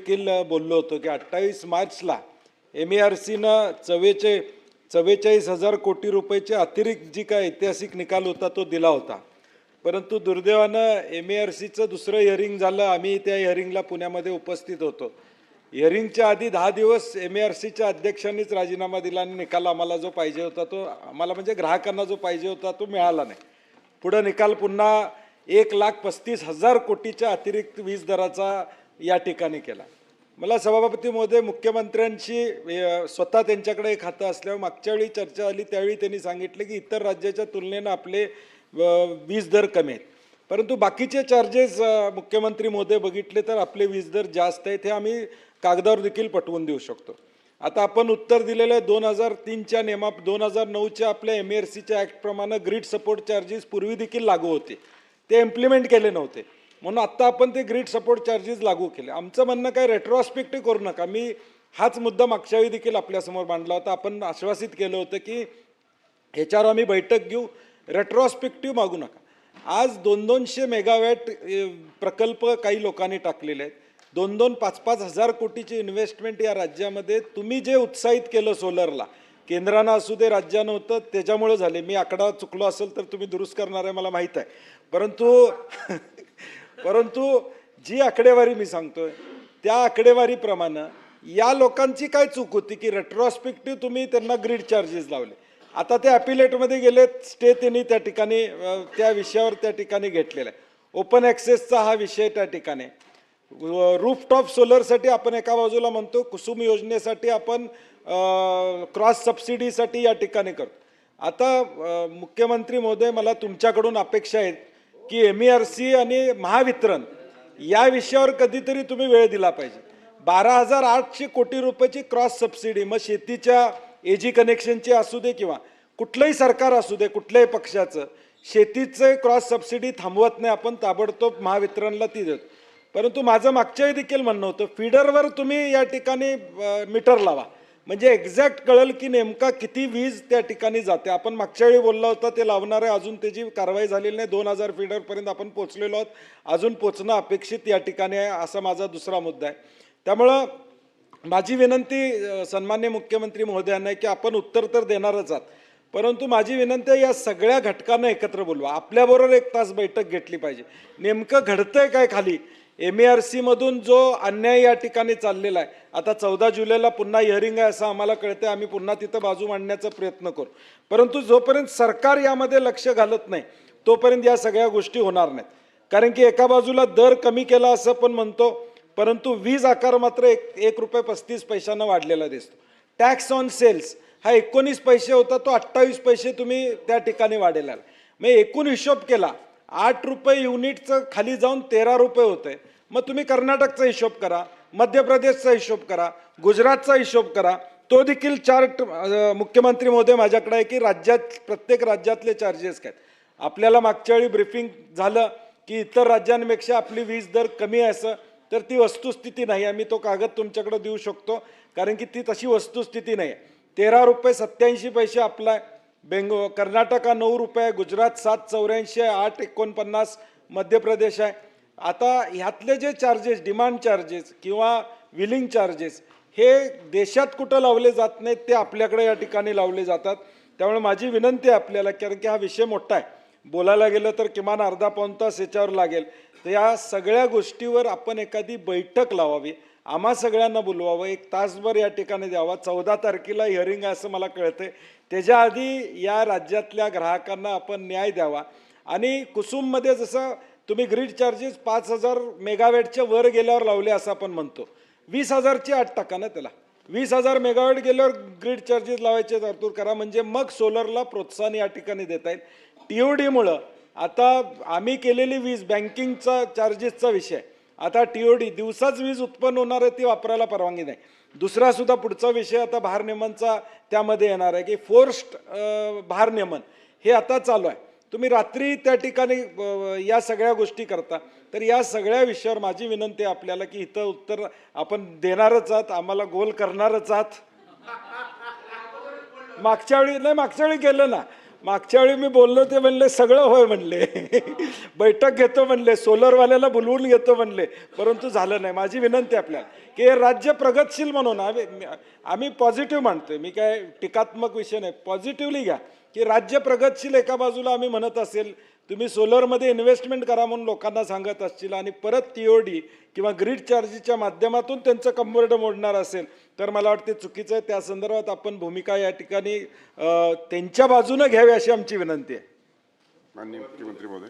देखील बोललो होतो की 28 मार्चला MERCनं 44,000 कोटी रुपयाचे अतिरिक्त जी काय ऐतिहासिक निकाल होता तो दिला होता. परंतु दुर्दैवानं MERCचं दुसरं हिअरिंग झालं. आम्ही त्या हिअरिंगला पुण्यामध्ये उपस्थित होतो. हिअरिंगच्या आधी 10 दिवस MERCच्या अध्यक्षांनीच राजीनामा दिला आणि निकाल आम्हाला जो पाहिजे होता तो आम्हाला म्हणजे ग्राहकांना जो पाहिजे होता तो मिळाला नाही. पुढं निकाल पुन्हा 1,35,000 कोटीच्या अतिरिक्त वीज दराचा या ठिकाणी केला. मला सभापती महोदय मुख्यमंत्र्यांशी स्वतः त्यांच्याकडे एक खातं असल्यावर मागच्या वेळी चर्चा झाली त्यावेळी त्यांनी सांगितलं की इतर राज्याच्या तुलनेनं आपले वीज दर कमी आहेत, परंतु बाकीचे चार्जेस मुख्यमंत्री महोदय बघितले तर आपले वीज दर जास्त आहेत. हे आम्ही कागदावर देखील पटवून देऊ शकतो. आता आपण उत्तर दिलेलं आहे 2003च्या 2009च्या आपल्या MERCच्या ॲक्टप्रमाणे ग्रीड सपोर्ट चार्जेस पूर्वी देखील लागू होते, ते इम्प्लिमेंट केले नव्हते म्हणून आत्ता आपण ते ग्रीड सपोर्ट चार्जेस लागू केले. आमचं म्हणणं काय रेट्रोस्पेक्टिव्ह करू नका. मी हाच मुद्दा मागच्या वेळी देखील आपल्यासमोर मांडला होता. आपण आश्वासित केलं होतं की ह्याच्यावर आम्ही बैठक घेऊ, रेट्रोस्पेक्टिव्ह मागू नका. आज 200 मेगावॅट प्रकल्प काही लोकांनी टाकलेले आहेत. 5,000 हजार कोटीची इन्व्हेस्टमेंट या राज्यामध्ये तुम्ही जे उत्साहित केलं सोलरला, केंद्रानं असू दे राज्यानं होतं त्याच्यामुळे झाले. मी आकडा चुकलो असेल तर तुम्ही दुरुस्त करणार आहे मला माहीत आहे, परंतु जी आकडेवारी मी सांगतोय त्या आकडेवारीप्रमाणे या लोकांची काय चूक होती की रेट्रोस्पेक्टिव्ह तुम्ही त्यांना ग्रीड चार्जेस लावले. आता ते ॲपिलेटमध्ये गेले, स्टे त्यांनी त्या ठिकाणी त्या विषयावर त्या ठिकाणी घेतलेला आहे. ओपन ॲक्सेसचा हा विषय त्या ठिकाणी, रूफटॉप सोलरसाठी आपण एका बाजूला म्हणतो, कुसुम योजनेसाठी आपण क्रॉस सबसिडीसाठी या ठिकाणी करतो. आता मुख्यमंत्री महोदय मला तुमच्याकडून अपेक्षा आहेत की MERC आणि महावितरण या विषयावर कधीतरी तुम्ही वेळ दिला पाहिजे. 12,800 कोटी रुपयाची क्रॉस सबसिडी, मग शेतीच्या AG कनेक्शनची असू दे किंवा कुठलंही सरकार असू दे कुठल्याही पक्षाचं, शेतीचं क्रॉस सबसिडी थांबवत नाही आपण, ताबडतोब महावितरणला ती देतो. परंतु माझं मागच्याही देखील म्हणणं होतं फीडरवर तुम्ही या ठिकाणी मीटर लावा, म्हणजे एक्झॅक्ट कळेल की नेमका किती वीज त्या ठिकाणी जाते. आपण मागच्या वेळी बोलला होता ते लावणार आहे, अजून त्याची कारवाई झालेली नाही. 2,000 फीडरपर्यंत आपण पोचलेलो आहोत, अजून पोचणं अपेक्षित या ठिकाणी आहे, असा माझा दुसरा मुद्दा आहे. त्यामुळं माझी विनंती सन्माननीय मुख्यमंत्री महोदयांना आहे की आपण उत्तर तर देणारच आहात, परंतु माझी विनंती आहे या सगळ्या घटकांना एकत्र बोलवा, आपल्याबरोबर 1 तास बैठक घेतली पाहिजे. नेमकं घडतंय काय खाली, MERCमधून जो अन्याय या ठिकाणी चाललेला आहे. आता 14 जुलैला पुन्हा हिअरिंग आहे असं आम्हाला कळतंय, आम्ही पुन्हा तिथं बाजू मांडण्याचा प्रयत्न करू, परंतु जोपर्यंत सरकार यामध्ये लक्ष घालत नाही तोपर्यंत या सगळ्या गोष्टी होणार नाहीत. कारण की एका बाजूला दर कमी केला असं पण म्हणतो, परंतु वीज आकार मात्र 1 रुपये 35 पैशानं वाढलेला दिसतो. टॅक्स ऑन सेल्स हा 19 पैसे होता, तो 28 पैसे तुम्ही त्या ठिकाणी वाढलेला आहे. मग एकूण हिशोब केला 8 रुपये युनिटचं खाली जाऊन 13 रुपये होतंय. मग तुम्ही कर्नाटकचा हिशोब करा, मध्य प्रदेशचा हिशोब करा, गुजरातचा हिशोब करा, तो देखील चार्ट मुख्यमंत्री महोदय माझ्याकडे आहे की राज्यात प्रत्येक राज्यातले चार्जेस काय. आपल्याला मागच्या वेळी ब्रीफिंग झालं की इतर राज्यांपेक्षा आपली वीज दर कमी आहे असं, तर ती वस्तुस्थिती नाही. आम्ही तो कागद तुमच्याकडे देऊ शकतो कारण की ती तशी वस्तुस्थिती नाही आहे. 13 रुपये 87 पैसे आपला आहे, कर्नाटक 9 रुपये, गुजरात 7.84 आहे, 8.49 मध्य प्रदेश आहे. आता ह्यातले जे चार्जेस, डिमांड चार्जेस किंवा विलिंग चार्जेस हे देशात कुठं लावले जात नाहीत, ते आपल्याकडे या ठिकाणी लावले जातात. त्यामुळे माझी विनंती आहे आपल्याला, कारण की हा विषय मोठा आहे, बोलायला गेलं तर किमान अर्धा पाऊण तास याच्यावर लागेल. तर या सगळ्या गोष्टीवर आपण एखादी बैठक लावावी, आम्हा सगळ्यांना बोलवावं, 1 तासभर या ठिकाणी द्यावा. 14 तारखेला हिअरिंग आहे असं मला कळतंय, त्याच्या आधी या राज्यातल्या ग्राहकांना आपण न्याय द्यावा. आणि कुसुममध्ये जसं तुम्ही ग्रीड चार्जेस 5,000 मेगावॅटच्या वर गेल्यावर लावले असं आपण म्हणतो, 20,000ची अट टाका ना त्याला. 20,000 मेगावॅट गेल्यावर ग्रीड चार्जेस लावायचे तरतूद करा, म्हणजे मग सोलरला प्रोत्साहन या ठिकाणी देता येईल. TODमुळं आता आम्ही केलेली वीज बँकिंगचा चार्जेसचा विषय, आता TOD दिवसाच वीज उत्पन्न होणार आहे ती वापरायला परवानगी नाही. दुसरा सुद्धा पुढचा विषय आता भारनियमनचा त्यामध्ये येणार आहे की फोर्स्ड भारनियमन हे आता चालू आहे. तुम्ही रात्री त्या ठिकाणी या सगळ्या गोष्टी करता, तर या सगळ्या विषयावर माझी विनंती आहे आपल्याला की इथं उत्तर आपण देणारच आहात, आम्हाला गोल करणारच आहात. मागच्या वेळी केलं ना, मागच्या वेळी मी बोललो ते म्हणले सगळं होय म्हणले बैठक घेतो म्हणले, सोलरवाल्याला बोलवून घेतो म्हणले, परंतु झालं नाही. माझी विनंती आपल्याला की हे राज्य प्रगतशील म्हणून आम्ही पॉझिटिव्ह मानतोय, मी काय टीकात्मक विषय नाही, पॉझिटिव्हली घ्या की राज्य प्रगतशील एका बाजूला आम्ही म्हणत असेल, तुम्ही सोलरमध्ये इन्व्हेस्टमेंट करा म्हणून लोकांना सांगत असतील आणि परत TOD किंवा ग्रीड चार्जेसच्या माध्यमातून त्यांचं कंबरडं मोडणार असेल तर मला वाटते चुकीचं आहे. त्या संदर्भात आपण भूमिका या ठिकाणी त्यांच्या बाजूने घ्यावी अशी आमची विनंती आहे. माननीय मुख्यमंत्री महोदय.